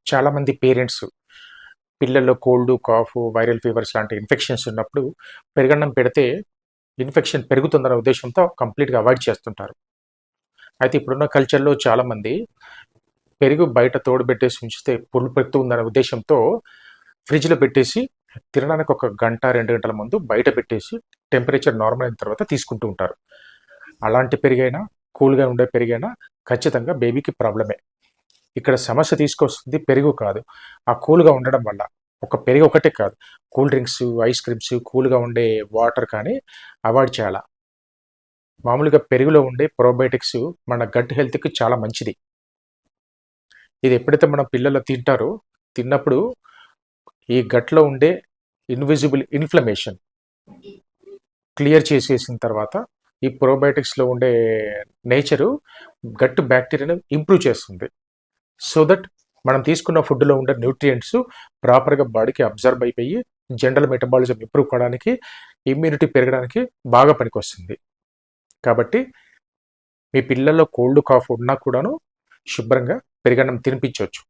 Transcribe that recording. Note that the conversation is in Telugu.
చాలామంది పేరెంట్స్ పిల్లల్లో కోల్డ్, కాఫ్, వైరల్ ఫీవర్స్ లాంటి ఇన్ఫెక్షన్స్ ఉన్నప్పుడు పెరుగన్నం పెడితే ఇన్ఫెక్షన్ పెరుగుతుందన్న ఉద్దేశంతో కంప్లీట్‌గా అవాయిడ్ చేస్తుంటారు. అయితే ఇప్పుడున్న కల్చర్‌లో చాలామంది పెరుగు బయట తోడుబెట్టేసి ఉంచితే పులుపు పెడుతుందనే ఉద్దేశంతో ఫ్రిడ్జ్‌లో పెట్టేసి తినడానికి ఒక గంట, 2 గంటల ముందు బయట పెట్టేసి టెంపరేచర్ నార్మల్ అయిన తర్వాత తీసుకుంటూ ఉంటారు. అలాంటి పెరుగైనా, కూల్‌గా ఉండే పెరుగైనా ఖచ్చితంగా బేబీకి ప్రాబ్లమే. ఇక్కడ సమస్య తీసుకొస్తుంది పెరుగు కాదు. ఆ కూల్‌గా ఉండడం వల్ల. ఒక పెరుగు ఒకటే కాదు. కూల్ డ్రింక్స్, ఐస్ క్రీమ్స్, కూల్‌గా ఉండే వాటర్ కానీ అవాయిడ్ చేయాల. మామూలుగా పెరుగులో ఉండే ప్రోబయోటిక్స్ మన గట్ హెల్త్‌కి చాలా మంచిది. ఇది ఎప్పుడైతే మన పిల్లలు తింటారో, తిన్నప్పుడు ఈ గట్‌లో ఉండే ఇన్విజిబుల్ ఇన్‌ఫ్లమేషన్ క్లియర్ చేసేసిన తర్వాత, ఈ ప్రోబయోటిక్స్‌లో ఉండే నేచరు గట్ బ్యాక్టీరియాని ఇంప్రూవ్ చేస్తుంది. సో దట్ మనం తీసుకున్న ఫుడ్‌లో ఉండే న్యూట్రియంట్స్ ప్రాపర్‌గా బాడీకి అబ్జర్బ్ అయిపోయి జనరల్ మెటబాలిజం ఇంప్రూవ్ కావడానికి, ఇమ్యూనిటీ పెరగడానికి బాగా పనికొస్తుంది. కాబట్టి మీ పిల్లల్లో కోల్డ్, కాఫ్ ఉన్నా కూడాను శుభ్రంగా పెరుగన్నం తినిపించొచ్చు.